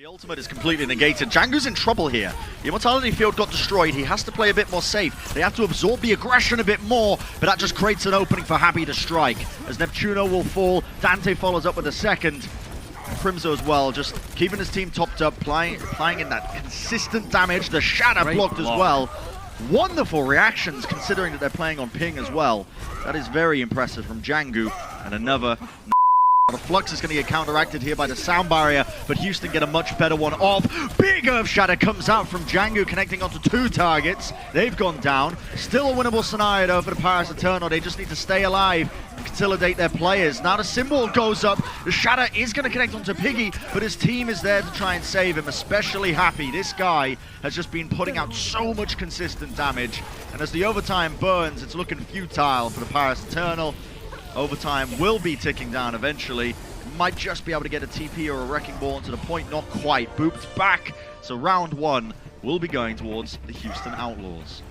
The ultimate is completely negated. Django's in trouble here. The Immortality Field got destroyed. He has to play a bit more safe. They have to absorb the aggression a bit more, but that just creates an opening for Happy to strike. As Neptuno will fall, Dante follows up with a second. Crimzo as well, just keeping his team topped up, applying in that consistent damage. The Shatter blocked as well. Wonderful reactions considering that they're playing on ping as well. That is very impressive from Django. And another... The Flux is going to get counteracted here by the sound barrier, but Houston get a much better one off. Big Earth Shatter comes out from Django, connecting onto 2 targets. They've gone down. Still a winnable scenario though for the Paris Eternal. They just need to stay alive and consolidate their players. Now the symbol goes up. The Shatter is going to connect onto Piggy, but his team is there to try and save him, especially Happy. This guy has just been putting out so much consistent damage. And as the overtime burns, it's looking futile for the Paris Eternal. Overtime will be ticking down eventually. Might just be able to get a TP or a Wrecking Ball into the point, not quite. Booped back, so round 1 will be going towards the Houston Outlaws.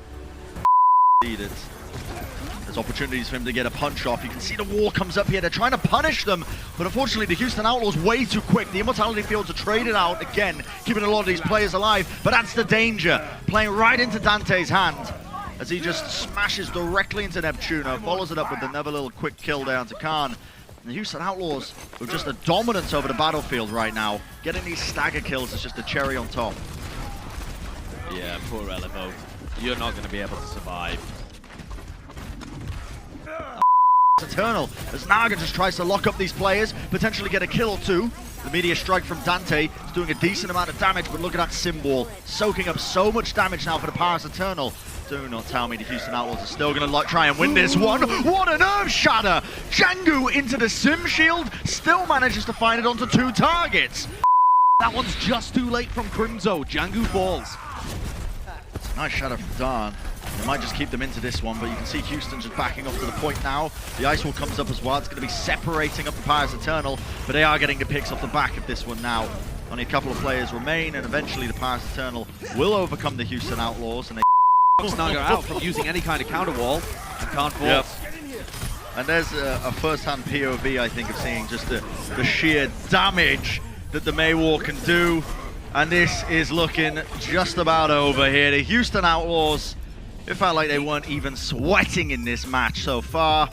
There's opportunities for him to get a punch off. You can see the wall comes up here. They're trying to punish them, but unfortunately the Houston Outlaws way too quick. The Immortality Fields are traded out again, keeping a lot of these players alive, but that's the danger. Playing right into Dante's hand, as he just smashes directly into Neptuno, follows it up with another little quick kill down to Khan. And the Houston Outlaws with just a dominance over the battlefield right now. Getting these stagger kills is just a cherry on top. Yeah, poor Elevo. You're not going to be able to survive. Eternal, as Naga just tries to lock up these players, potentially get a kill or 2. The Meteor Strike from Dante is doing a decent amount of damage, but look at that symbol, soaking up so much damage now for the Paris Eternal. Do not tell me the Houston Outlaws are still going to try and win this one. What an Earth Shatter! Django into the Sim Shield, still manages to find it onto 2 targets. That one's just too late from Crimzo. Django falls. It's a nice shatter from Darn. They might just keep them into this one, but you can see Houston just backing off to the point now. The Ice Wall comes up as well. It's going to be separating up the Paris Eternal, but they are getting the picks off the back of this one now. Only a couple of players remain, and eventually the Paris Eternal will overcome the Houston Outlaws, and they Naga out from using any kind of counter wall and can't fall. Yep. And there's a first-hand POV, I think, of seeing just the sheer damage that the May War can do. And this is looking just about over here. The Houston Outlaws, it felt like they weren't even sweating in this match so far.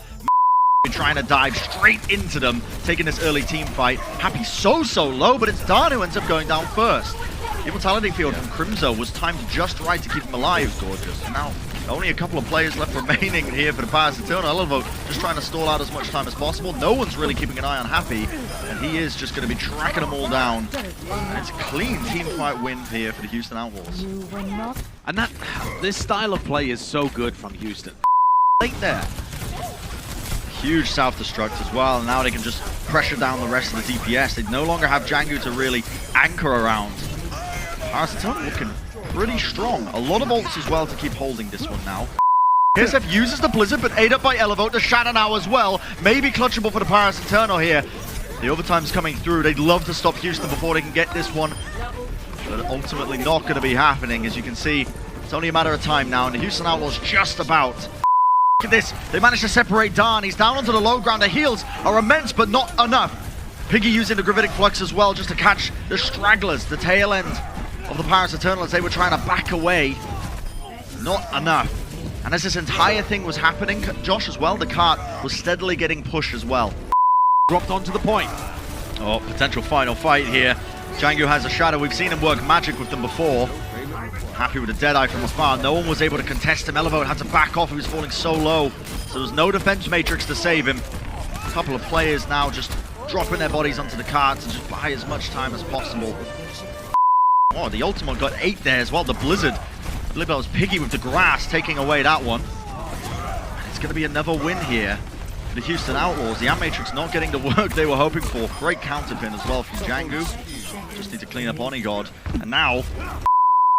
Trying to dive straight into them, taking this early team fight. Happy so low, but it's Darn who ends up going down first. The Immortality Field from Crimzo was timed just right to keep him alive. Gorgeous. And now, only a couple of players left remaining here for the Paris Eternal. Elevo just trying to stall out as much time as possible. No one's really keeping an eye on Happy, and he is just going to be tracking them all down. And it's a clean team fight win here for the Houston Outlaws. And this style of play is so good from Houston. Late there. Huge self-destruct as well, and now they can just pressure down the rest of the DPS. They no longer have Django to really anchor around. Paris Eternal looking pretty strong. A lot of ults as well to keep holding this one now. KSF uses the Blizzard, but ate up by Elevo. The Shatter now as well. Maybe clutchable for the Paris Eternal here. The overtime's coming through. They'd love to stop Houston before they can get this one, but ultimately not going to be happening. As you can see, it's only a matter of time now, and the Houston Outlaws just about. Look at this, they managed to separate Darn. He's down onto the low ground. The heals are immense, but not enough. Piggy using the Gravitic Flux as well, just to catch the stragglers, the tail end of the Paris Eternal as they were trying to back away. Not enough. And as this entire thing was happening, Josh as well, the cart was steadily getting pushed as well. Dropped onto the point. Oh, potential final fight here. Django has a shadow. We've seen him work magic with them before. Happy with a Deadeye from afar. No one was able to contest him. Elevo had to back off. He was falling so low. So there was no defense matrix to save him. A couple of players now just dropping their bodies onto the carts and just buy as much time as possible. Oh, the ultimate got 8 there as well. The Blizzard. I believe that was Piggy with the grass taking away that one. And it's going to be another win here for the Houston Outlaws. The Amp Matrix not getting the work they were hoping for. Great counterpin as well from Django. Just need to clean up Onigod. And now,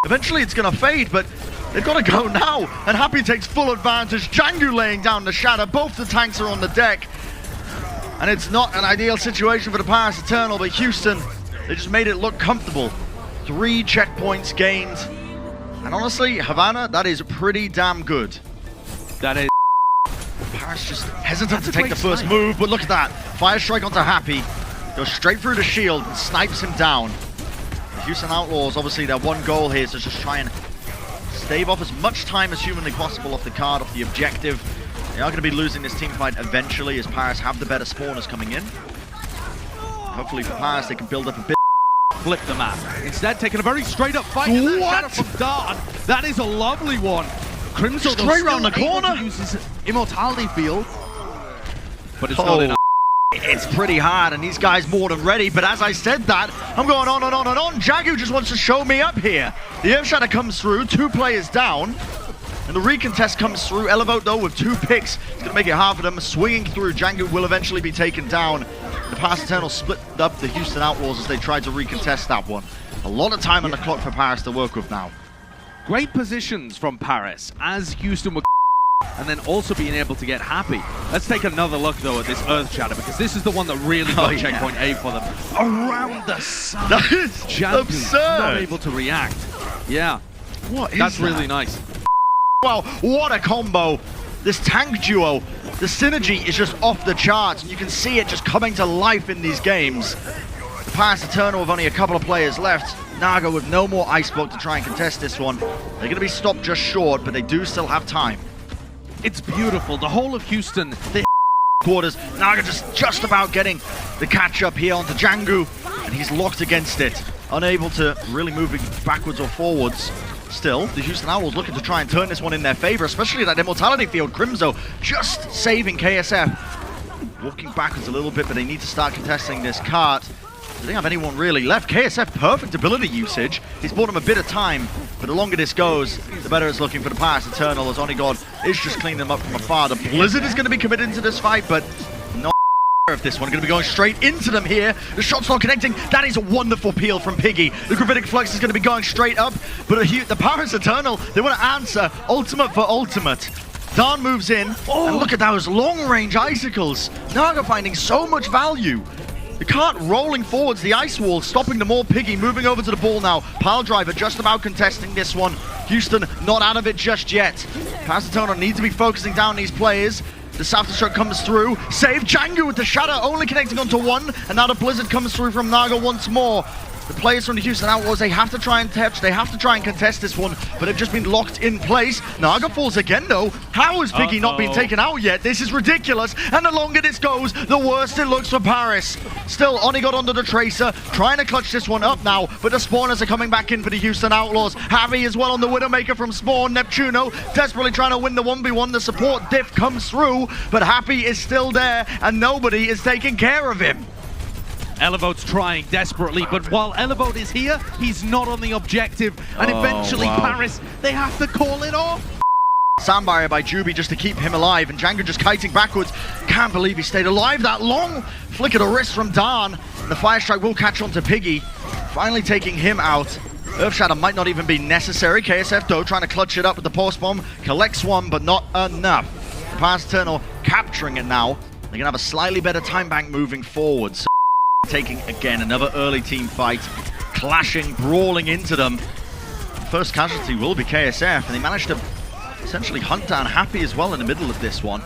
eventually it's going to fade, but they've got to go now. And Happy takes full advantage. Django laying down the Shatter. Both the tanks are on the deck. And it's not an ideal situation for the Paris Eternal, but Houston, they just made it look comfortable. 3 checkpoints gained. And honestly, Havana, that is pretty damn good. That is. Paris just hesitant to take the first move, but look at that. Fire strike onto Happy. Goes straight through the shield and snipes him down. Houston Outlaws, obviously their one goal here is to just try and stave off as much time as humanly possible off the card, off the objective. They are going to be losing this team fight eventually as Paris have the better spawners coming in. Hopefully for Paris they can build up a bit. Flip the map. Instead, taking a very straight up fight. And that shadow from Darn. That is a lovely one. Crimson straight round the corner. Uses Immortality Field, but it's not enough. It's pretty hard, and these guys more than ready. But as I said that, I'm going on and on and on. Jagu just wants to show me up here. The Earth Shatter comes through, 2 players down. And the recontest comes through. Elevote, though, with 2 picks. It's going to make it hard for them. Swinging through, Django will eventually be taken down. The Paris Eternal split up the Houston Outlaws as they tried to recontest that one. A lot of time on the clock for Paris to work with now. Great positions from Paris as Houston were and then also being able to get happy. Let's take another look, though, at this Earth Shatter, because this is the one that really got checkpoint A for them. Around the sun. That is absurd. Not able to react. Yeah. What is That's that? really nice. Wow, what a combo. This tank duo, the synergy is just off the charts, and you can see it just coming to life in these games. The Paris Eternal with only a couple of players left. Naga with no more Icebox to try and contest this one. They're going to be stopped just short, but they do still have time. It's beautiful. The whole of Houston. Quarters. Naga just about getting the catch up here onto Django, and he's locked against it. Unable to really move backwards or forwards. Still, the Houston Owls looking to try and turn this one in their favor, especially that Immortality Field. Crimzo just saving KSF. Walking backwards a little bit, but they need to start contesting this cart. They don't have anyone really left. KSF, perfect ability usage. He's bought him a bit of time, but the longer this goes, the better it's looking for the Paris Eternal, as Onigod is just cleaning them up from afar. The Blizzard is going to be committed into this fight, but not if this one. Going to be going straight into them here. The shot's not connecting. That is a wonderful peel from Piggy. The Gravitic Flux is going to be going straight up, but the Paris Eternal, they want to answer ultimate for ultimate. Darn moves in, and look at those long-range icicles. Naga finding so much value. The cart rolling forwards, the ice wall, stopping them all. Piggy moving over to the ball now. Pile Driver just about contesting this one. Houston not out of it just yet. Paris Eternal needs to be focusing down these players. The self-destruct comes through. Save Django with the Shadow, only connecting onto one. And now the Blizzard comes through from Naga once more. The players from the Houston Outlaws, they have to try and touch, they have to try and contest this one, but they've just been locked in place. Naga falls again, though. How has Piggy not been taken out yet? This is ridiculous, and the longer this goes, the worse it looks for Paris. Still, Oni got under the Tracer, trying to clutch this one up now, but the spawners are coming back in for the Houston Outlaws. Javi as well on the Widowmaker from Spawn. Neptuno desperately trying to win the 1v1. The support diff comes through, but Happy is still there, and nobody is taking care of him. Elevote's trying desperately, but while Elevote is here, he's not on the objective, and eventually Paris, they have to call it off. Sound barrier by Juby just to keep him alive, and Django just kiting backwards. Can't believe he stayed alive that long. Flick of the wrist from Darn, and the Fire Strike will catch on to Piggy, finally taking him out. Earth Shatter might not even be necessary. KSF though trying to clutch it up with the Pulse Bomb, collects one, but not enough. The Paris Eternal capturing it now. They're gonna have a slightly better time bank moving forward. So taking again another early team fight, clashing, brawling into them. First casualty will be KSF, and they managed to essentially hunt down Happy as well in the middle of this one.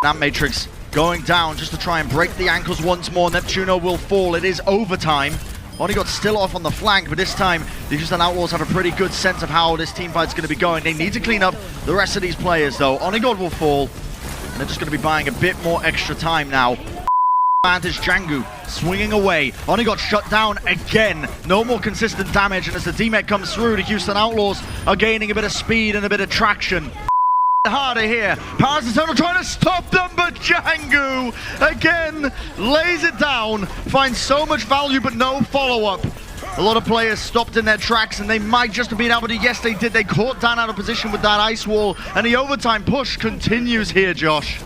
That Matrix going down just to try and break the ankles once more. Neptuno will fall. It is overtime. Onigod still off on the flank, but this time the Houston Outlaws have a pretty good sense of how this team fight's going to be going. They need to clean up the rest of these players though. Onigod will fall, and they're just going to be buying a bit more extra time now. Advantage Django swinging away. Only got shut down again. No more consistent damage, and as the DMEC comes through, the Houston Outlaws are gaining a bit of speed and a bit of traction. Harder here. Paris Eternal trying to stop them, but Django again lays it down. Finds so much value, but no follow-up. A lot of players stopped in their tracks, and they might just have been able to. Yes, they did. They caught Dan out of position with that ice wall, and the overtime push continues here, Josh.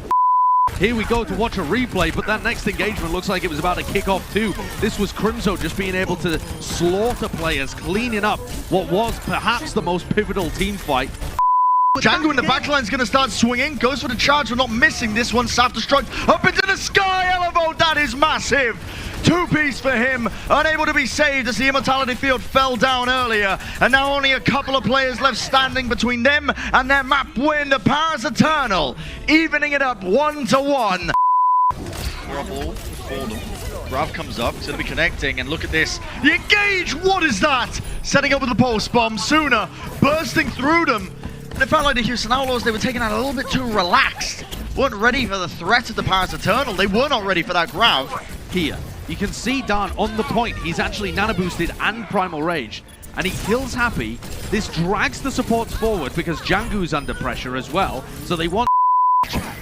Here we go to watch a replay, but that next engagement looks like it was about to kick off too. This was Crimzo just being able to slaughter players, cleaning up what was perhaps the most pivotal team fight. Django in the backline is going to start swinging, goes for the charge, but not missing this one. Self-destruct up into the sky, Elevo, that is massive. Two-piece for him, unable to be saved as the Immortality Field fell down earlier. And now only a couple of players left standing between them and their map win, the Paris Eternal, evening it up 1-1. trouble for them. Grav comes up, he's going to be connecting, and look at this. The engage! What is that? Setting up with the pulse bomb, Sooner bursting through them. And it felt like the Houston Outlaws, they were taking that a little bit too relaxed. Weren't ready for the threat of the Paris Eternal. They were not ready for that Grav. Here, you can see Dan on the point. He's actually nano boosted and primal rage, and he kills Happy. This drags the supports forward because Django's under pressure as well, so they want...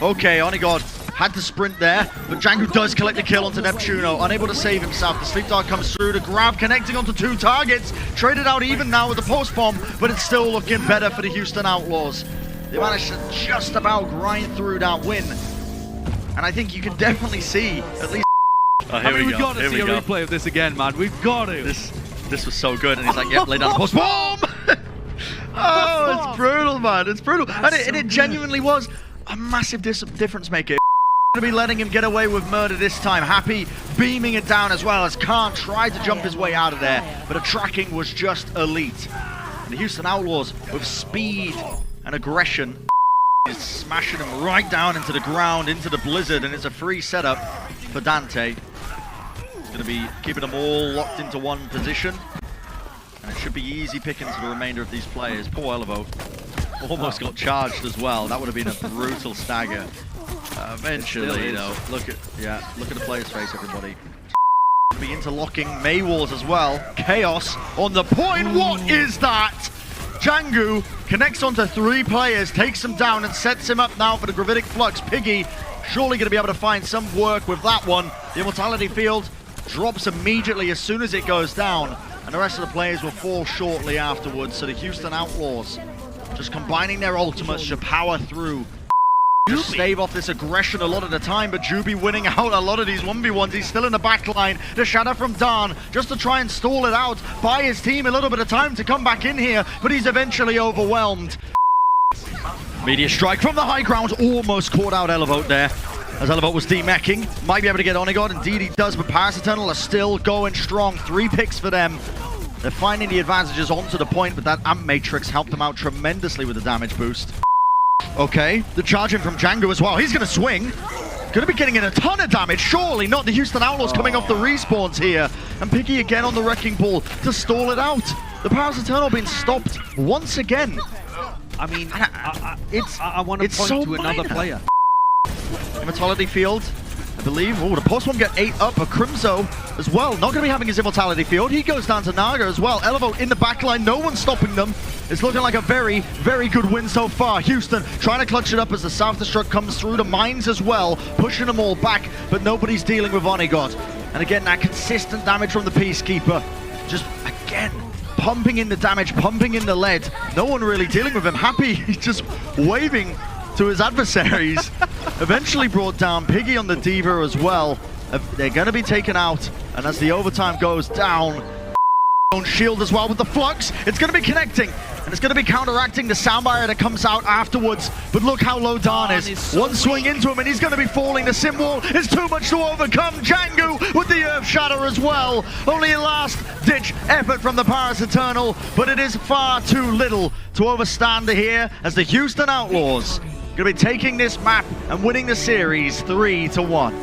Okay, Onigod had to sprint there, but Django does collect the kill onto Neptuno, unable to save himself. The Sleep Dart comes through to Grav, connecting onto 2 targets. Traded out even now with the post bomb, but it's still looking better for the Houston Outlaws. They managed to just about grind through that win. And I think you can definitely see, at least... we've got to see a replay of this again, man. We've got to. This was so good, and he's like, yep, lay down the post bomb! Oh, it's brutal, man. It's brutal. And it genuinely was a massive difference maker. Going to be letting him get away with murder this time. Happy beaming it down as well as Khan tried to jump his way out of there, but the tracking was just elite. And the Houston Outlaws, with speed and aggression, is smashing him right down into the ground, into the blizzard, and it's a free setup for Dante. He's going to be keeping them all locked into one position. And it should be easy pickings for the remainder of these players. Poor Elevo almost got charged as well. That would have been a brutal stagger. Eventually, though, look at the player's face, everybody. Be interlocking Maywars as well. Chaos on the point. What is that? Django connects onto 3 players, takes them down, and sets him up now for the Gravitic Flux. Piggy surely going to be able to find some work with that one. The Immortality Field drops immediately as soon as it goes down, and the rest of the players will fall shortly afterwards. So the Houston Outlaws just combining their ultimates to power through. Just stave off this aggression a lot of the time, but Juby winning out a lot of these 1v1s. He's still in the back line. The shadow from Dan just to try and stall it out, buy his team a little bit of time to come back in here, but he's eventually overwhelmed. Meteor strike from the high ground, almost caught out Elevote there, as Elevote was demeching. Might be able to get Onigod, indeed he does, but Paris Eternal are still going strong. 3 picks for them. They're finding the advantages onto the point, but that Amp Matrix helped them out tremendously with the damage boost. Okay, the charge in from Django as well. He's going to swing. Going to be getting in a ton of damage. Surely not the Houston Outlaws coming off the respawns here. And Piggy again on the Wrecking Ball to stall it out. The Paris Eternal being stopped once again. I mean, I want to point so to another player. Immortality Field, I believe. Oh, the post one get 8 up. A Crimzo as well. Not going to be having his Immortality Field. He goes down to Naga as well. Elevo in the back line. No one's stopping them. It's looking like a very, very good win so far. Houston trying to clutch it up as the South Destruct comes through the mines as well, pushing them all back, but nobody's dealing with Onigod. And again, that consistent damage from the Peacekeeper. Just, again, pumping in the damage, pumping in the lead. No one really dealing with him. Happy, he's just waving to his adversaries. Eventually brought down. Piggy on the Diva as well. They're going to be taken out. And as the overtime goes down, shield as well with the Flux. It's going to be connecting, and it's going to be counteracting the sound barrier that comes out afterwards. But look how low Dan is. So one swing into him, and he's going to be falling. The Sim Wall is too much to overcome. Django with the Earth Shatter as well. Only a last-ditch effort from the Paris Eternal, but it is far too little to overstand here as the Houston Outlaws going to be taking this map and winning the series 3-1.